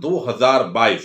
2022।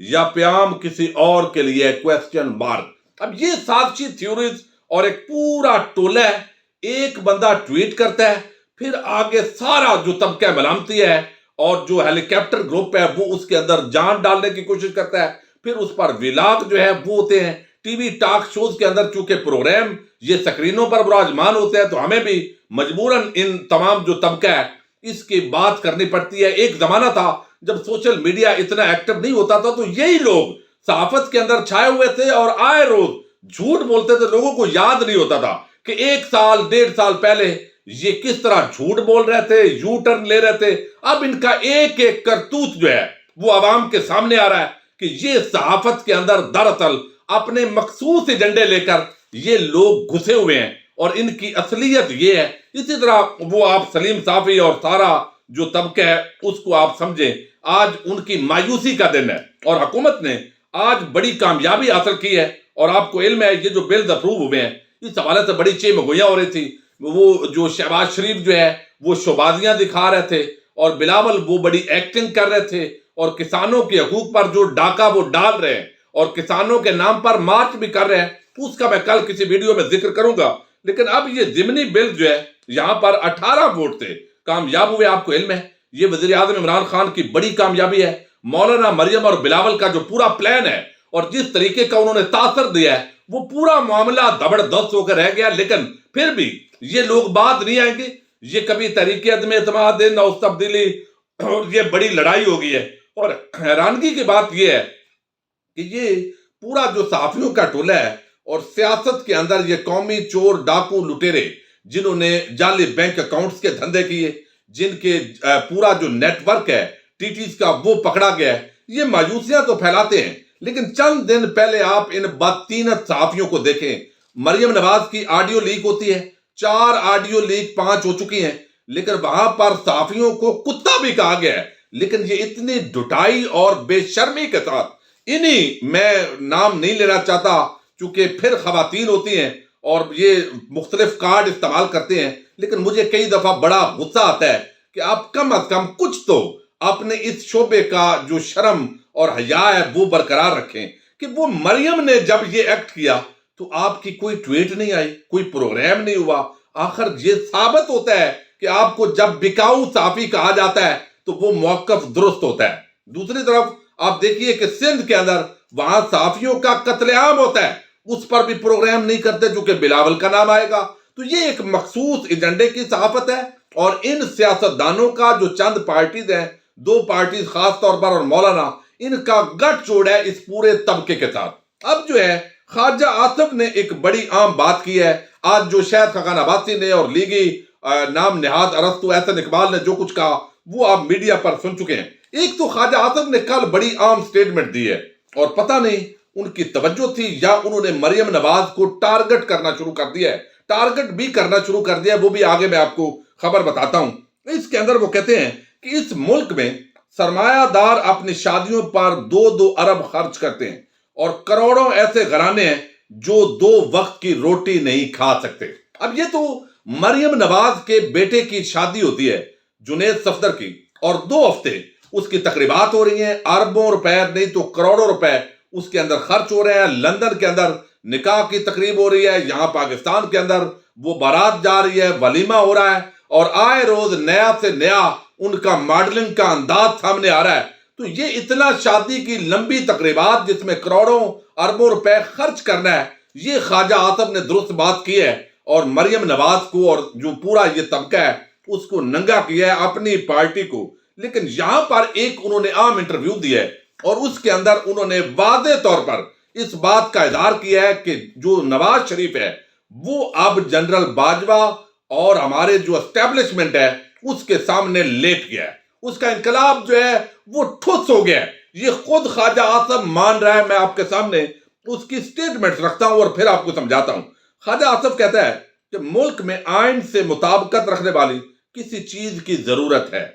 یا پیام کسی اور کے لیے کویسچن مارک۔ اب یہ سازشی تھیوریز اور ایک پورا ٹولہ ہے، ایک بندہ ٹویٹ کرتا ہے، پھر آگے سارا جو طبقہ ملامتی ہے اور جو ہیلی کاپٹر گروپ ہے وہ اس کے اندر جان ڈالنے کی کوشش کرتا ہے، پھر اس پر ولاگ جو ہے وہ ہوتے ہیں ٹی وی ٹاک شوز کے اندر، چونکہ پروگرام یہ سکرینوں پر براجمان ہوتے ہیں تو ہمیں بھی مجبوراً ان تمام جو طبقہ ہے اس کی بات کرنی پڑتی ہے۔ ایک زمانہ تھا جب سوشل میڈیا اتنا ایکٹیو نہیں ہوتا تھا تو یہی لوگ صحافت کے اندر چھائے ہوئے تھے اور آئے روز جھوٹ بولتے تھے، لوگوں کو یاد نہیں ہوتا تھا کہ 1 سال 1.5 سال پہلے یہ کس طرح جھوٹ بول رہے تھے، یو ٹرن لے رہے تھے۔ اب ان کا ایک ایک کرتوت جو ہے وہ عوام کے سامنے آ رہا ہے کہ یہ صحافت کے اندر دراصل اپنے مخصوص ایجنڈے لے کر یہ لوگ گھسے ہوئے ہیں اور ان کی اصلیت یہ ہے۔ اسی طرح وہ آپ سلیم صافی اور سارا جو طبقہ ہے اس کو آپ سمجھیں، آج ان کی مایوسی کا دن ہے اور حکومت نے آج بڑی کامیابی حاصل کی ہے۔ اور آپ کو علم ہے یہ جو بلز اپروو ہوئے ہیں اس حوالے سے بڑی چیمگوئیاں ہو رہی تھی، وہ جو شہباز شریف جو ہے وہ شوبازیاں دکھا رہے تھے اور بلاول وہ بڑی ایکٹنگ کر رہے تھے اور کسانوں کے حقوق پر جو ڈاکہ وہ ڈال رہے ہیں اور کسانوں کے نام پر مارچ بھی کر رہے ہیں، اس کا میں کل کسی ویڈیو میں ذکر کروں گا۔ لیکن اب یہ ضمنی بل جو ہے یہاں پر 18 ووٹ تھے، کامیاب ہوئے۔ آپ کو علم ہے یہ وزیر اعظم عمران خان کی بڑی کامیابی ہے، مولانا مریم اور بلاول کا جو پورا پلان ہے اور جس طریقے کا انہوں نے تاثر دیا ہے وہ پورا معاملہ زبردست ہو کر رہ گیا۔ لیکن پھر بھی یہ لوگ بات نہیں آئیں گے، یہ کبھی تحریک عدم اعتماد اور تبدیلی اور یہ بڑی لڑائی ہو گئی ہے۔ اور حیرانگی کی بات یہ ہے کہ یہ پورا جو صحافیوں کا ٹولہ ہے اور سیاست کے اندر یہ قومی چور ڈاکو لٹیرے جنہوں نے جعلی بینک اکاؤنٹس کے دھندے کیے، جن کے پورا جو نیٹ ورک ہے ٹی ٹیز کا وہ پکڑا گیا ہے، یہ مایوسیاں تو پھیلاتے ہیں۔ لیکن چند دن پہلے آپ ان بدتینت صحافیوں کو دیکھیں، مریم نواز کی آڈیو لیک ہوتی ہے، 4 آڈیو لیک 5 ہو چکی ہیں، لیکن وہاں پر صحافیوں کو کتا بھی کہا گیا ہے۔ لیکن یہ اتنی ڈٹائی اور بے شرمی کے ساتھ، میں نام نہیں لینا چاہتا چونکہ پھر خواتین ہوتی ہیں اور یہ مختلف کارڈ استعمال کرتے ہیں، لیکن مجھے کئی دفعہ بڑا غصہ آتا ہے کہ آپ کم از کم کچھ تو اپنے اس شعبے کا جو شرم اور حیا ہے وہ برقرار رکھیں کہ وہ مریم نے جب یہ ایکٹ کیا تو آپ کی کوئی ٹویٹ نہیں آئی، کوئی پروگرام نہیں ہوا۔ آخر یہ ثابت ہوتا ہے کہ آپ کو جب بکاؤ صحافی کہا جاتا ہے تو وہ موقف درست ہوتا ہے۔ دوسری طرف آپ دیکھیے کہ سندھ کے اندر وہاں صحافیوں کا قتل عام ہوتا ہے، اس پر بھی پروگرام نہیں کرتے چونکہ بلاول کا نام آئے گا۔ تو یہ ایک مخصوص ایجنڈے کی صحافت ہے اور ان سیاستدانوں کا جو چند پارٹیز ہیں، 2 پارٹیز خاص طور پر اور مولانا، ان کا گٹھ جوڑ ہے اس پورے طبقے کے ساتھ۔ اب جو ہے خواجہ آصف نے ایک بڑی عام بات کی ہے، آج جو شہد خاقان عباسی نے اور لیگی نام نہاد ارسطو احسن اقبال نے جو کچھ کہا وہ آپ میڈیا پر سن چکے ہیں۔ ایک تو خواجہ آصف نے کل بڑی عام سٹیٹمنٹ دی ہے اور پتہ نہیں ان کی توجہ تھی یا انہوں نے مریم نواز کو ٹارگٹ کرنا شروع کر دیا ہے، ٹارگٹ بھی کرنا شروع کر دیا ہے، وہ بھی آگے میں آپ کو خبر بتاتا ہوں۔ اس کے اندر وہ کہتے ہیں کہ اس ملک میں سرمایہ دار اپنی شادیوں پر 2 ارب خرچ کرتے ہیں اور کروڑوں ایسے گھرانے ہیں جو 2 وقت کی روٹی نہیں کھا سکتے۔ اب یہ تو مریم نواز کے بیٹے کی شادی ہوتی ہے جنید صفدر کی اور 2 ہفتے اس کی تقریبات ہو رہی ہیں، اربوں روپے نہیں تو کروڑوں روپے اس کے اندر خرچ ہو رہے ہیں۔ لندن کے اندر نکاح کی تقریب ہو رہی ہے، یہاں پاکستان کے اندر وہ بارات جا رہی ہے، ولیمہ ہو رہا ہے اور آئے روز نیا سے نیا ان کا ماڈلنگ کا انداز سامنے آ رہا ہے۔ تو یہ اتنا شادی کی لمبی تقریبات جس میں کروڑوں اربوں روپے خرچ کرنا ہے، یہ خواجہ آصف نے درست بات کی ہے اور مریم نواز کو اور جو پورا یہ طبقہ ہے اس کو ننگا کیا ہے، اپنی پارٹی کو۔ لیکن یہاں پر ایک انہوں نے عام انٹرویو دیا ہے اور اس کے اندر انہوں نے واضح طور پر اس بات کا اظہار کیا ہے کہ جو نواز شریف ہے وہ اب جنرل باجوہ اور ہمارے جو اسٹیبلشمنٹ ہے اس کے سامنے لیٹ گیا ہے، اس کا انقلاب جو ہے وہ ٹھس ہو گیا ہے۔ یہ خود خواجہ آصف مان رہا ہے، میں آپ کے سامنے اس کی سٹیٹمنٹ رکھتا ہوں اور پھر آپ کو سمجھاتا ہوں۔ خواجہ آصف کہتا ہے کہ ملک میں آئین سے مطابقت رکھنے والی کسی چیز کی ضرورت ہے،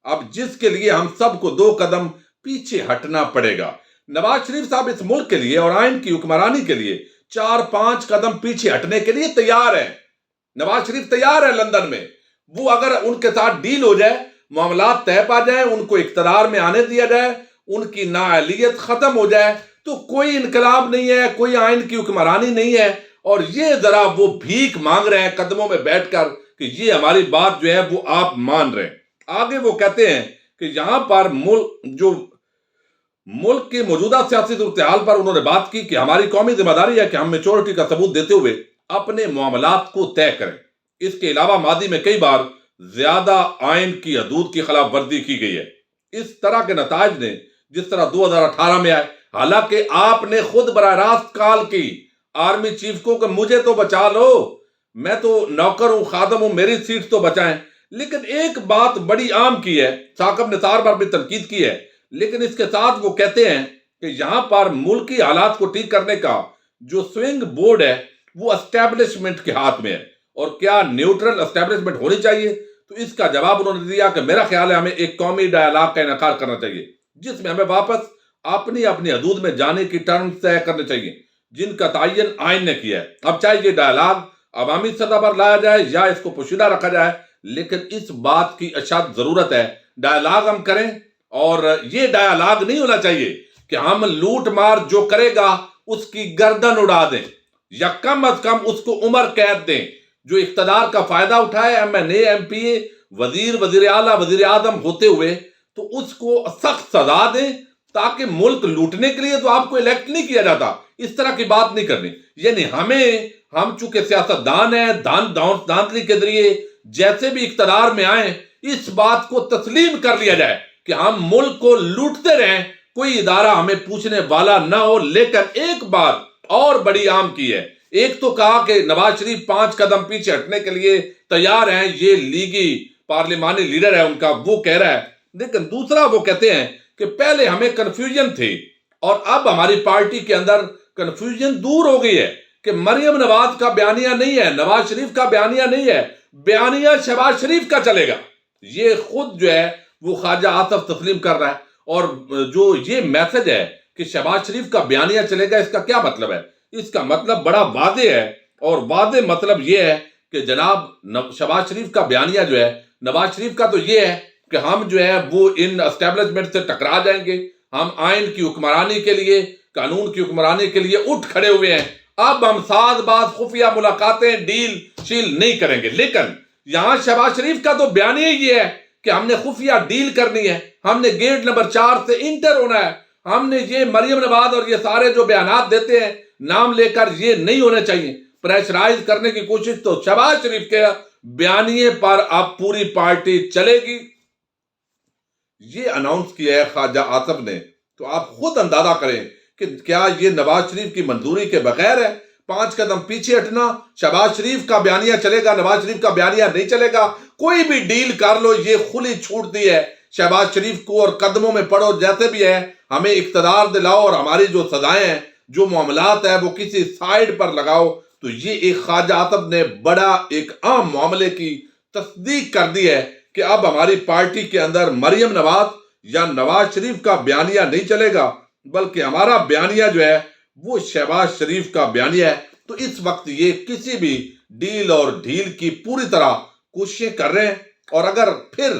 اب جس کے لیے ہم سب کو 2 قدم پیچھے ہٹنا پڑے گا۔ نواز شریف صاحب اس ملک کے لیے اور آئین کی حکمرانی کے لیے 4-5 قدم پیچھے ہٹنے کے لیے تیار ہے۔ نواز شریف تیار ہے لندن میں، وہ اگر ان کے ساتھ ڈیل ہو جائے، معاملات طے پا جائیں، ان کو اقتدار میں آنے دیا جائے، ان کی نااہلیت ختم ہو جائے تو کوئی انقلاب نہیں ہے، کوئی آئین کی حکمرانی نہیں ہے، اور یہ ذرا وہ بھیک مانگ رہے ہیں قدموں میں بیٹھ کر کہ یہ ہماری بات جو ہے وہ آپ مان رہے ہیں۔ آگے وہ کہتے ہیں کہ یہاں پر ملک کی موجودہ سیاسی صورتحال پر انہوں نے بات کی کہ ہماری قومی ذمہ داری ہے کہ ہم میچورٹی کا ثبوت دیتے ہوئے اپنے معاملات کو طے کریں۔ اس کے علاوہ ماضی میں کئی بار زیادہ آئین کی حدود کی خلاف ورزی کی گئی ہے۔ اس طرح کے نتائج نے جس طرح 2018 میں آئے، حالانکہ آپ نے خود براہ راست کال کی آرمی چیف کو کہ مجھے تو بچا لو، میں تو نوکر ہوں، خادم ہوں، میری سیٹ تو بچائیں، لیکن ایک بات بڑی عام کی ہے، ثاقب نثار پر بھی تنقید کی ہے، لیکن اس کے ساتھ وہ کہتے ہیں کہ یہاں پر ملکی حالات کو ٹھیک کرنے کا جو سوئنگ بورڈ ہے وہ اسٹیبلشمنٹ کے ہاتھ میں ہے، اور کیا نیوٹرل اسٹیبلشمنٹ ہونی چاہیے؟ تو اس کا جواب انہوں نے دیا کہ میرا خیال ہے ہمیں ایک قومی ڈائیلاگ کا انعقاد کرنا چاہیے، جس میں ہمیں واپس اپنی حدود میں جانے کی ٹرمز طے کرنے چاہیے جن کا تعین آئین نے کیا ہے۔ اب چاہے یہ ڈائیلاگ عوامی سطح پر لایا جائے یا اس کو پوشیدہ رکھا جائے، لیکن اس بات کی اشد ضرورت ہے ڈائیلاگ ہم کریں، اور یہ ڈائیلاگ نہیں ہونا چاہیے کہ ہم لوٹ مار جو کرے گا اس کی گردن اڑا دیں، یا کم از کم اس کو عمر قید دیں۔ جو اقتدار کا فائدہ اٹھائے، ایم این اے، ایم پی اے، وزیر اعلیٰ، وزیر اعظم ہوتے ہوئے، تو اس کو سخت سزا دیں، تاکہ ملک لوٹنے کے لیے تو آپ کو الیکٹ نہیں کیا جاتا، اس طرح کی بات نہیں کرنی۔ یعنی ہم چونکہ سیاست دان ہیں، دھاندلی کے ذریعے جیسے بھی اقتدار میں آئیں، اس بات کو تسلیم کر لیا جائے کہ ہم ملک کو لوٹتے رہیں، کوئی ادارہ ہمیں پوچھنے والا نہ ہو۔ لیکن ایک بات اور بڑی عام کی ہے، ایک تو کہا کہ نواز شریف 5 قدم پیچھے ہٹنے کے لیے تیار ہیں، یہ لیگی پارلیمانی لیڈر ہے ان کا، وہ کہہ رہا ہے، لیکن دوسرا وہ کہتے ہیں کہ پہلے ہمیں کنفیوژن تھی اور اب ہماری پارٹی کے اندر کنفیوژن دور ہو گئی ہے کہ مریم نواز کا بیانیہ نہیں ہے، نواز شریف کا بیانیہ نہیں ہے، بیانیہ شہباز شریف کا چلے گا۔ یہ خود جو ہے وہ خواجہ آصف تسلیم کر رہا ہے، اور جو یہ میسج ہے کہ شہباز شریف کا بیانیہ چلے گا، اس کا کیا مطلب ہے؟ اس کا مطلب بڑا واضح ہے، اور واضح مطلب یہ ہے کہ جناب شہباز شریف کا بیانیہ جو ہے، نواز شریف کا تو یہ ہے کہ ہم جو ہے وہ ان اسٹیبلشمنٹ سے ٹکرا جائیں گے، ہم آئین کی حکمرانی کے لیے، قانون کی حکمرانی کے لیے اٹھ کھڑے ہوئے ہیں، اب ہم ساز باز خفیہ ملاقاتیں ڈیل شیل نہیں کریں گے۔ لیکن یہاں شہباز شریف کا تو بیانیہ یہ ہے کہ ہم نے خفیہ ڈیل کرنی ہے، ہم نے گیٹ نمبر 4 سے انٹر ہونا ہے، ہم نے یہ مریم نواز اور یہ سارے جو بیانات دیتے ہیں نام لے کر، یہ نہیں ہونے چاہیے۔ پریشرائز کرنے کی کوشش تو شہباز شریف کے بیانیے پر اب پوری پارٹی چلے گی، یہ اناؤنس کیا ہے خواجہ آصف نے۔ تو آپ خود اندازہ کریں کہ کیا یہ نواز شریف کی منظوری کے بغیر ہے؟ 5 قدم پیچھے ہٹنا، شہباز شریف کا بیانیہ چلے گا، نواز شریف کا بیانیہ نہیں چلے گا، کوئی بھی ڈیل کر لو، یہ کھلی چھوٹ دی ہے شہباز شریف کو، اور قدموں میں پڑو جیسے بھی ہے، ہمیں اقتدار دلاؤ اور ہماری جو سزائیں ہیں، جو معاملات ہیں، وہ کسی سائیڈ پر لگاؤ۔ تو یہ ایک خواجہ آصف نے بڑا ایک عام معاملے کی تصدیق کر دی ہے کہ اب ہماری پارٹی کے اندر مریم نواز یا نواز شریف کا بیانیہ نہیں چلے گا، بلکہ ہمارا بیانیہ جو ہے وہ شہباز شریف کا بیانیہ ہے۔ تو اس وقت یہ کسی بھی ڈیل اور ڈھیل کی پوری طرح کوششیں کر رہے ہیں، اور اگر پھر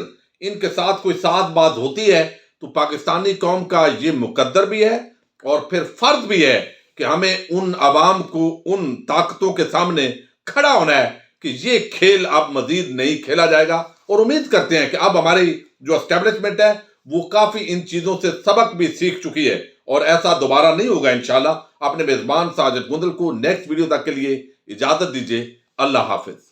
ان کے ساتھ کوئی ساز باز ہوتی ہے تو پاکستانی قوم کا یہ مقدر بھی ہے اور پھر فرض بھی ہے کہ ہمیں ان عوام کو، ان طاقتوں کے سامنے کھڑا ہونا ہے کہ یہ کھیل اب مزید نہیں کھیلا جائے گا۔ اور امید کرتے ہیں کہ اب ہماری جو اسٹیبلشمنٹ ہے وہ کافی ان چیزوں سے سبق بھی سیکھ چکی ہے، اور ایسا دوبارہ نہیں ہوگا انشاءاللہ۔ اپنے میزبان ساجد گندل کو نیکسٹ ویڈیو تک کے لیے اجازت دیجیے۔ اللہ حافظ۔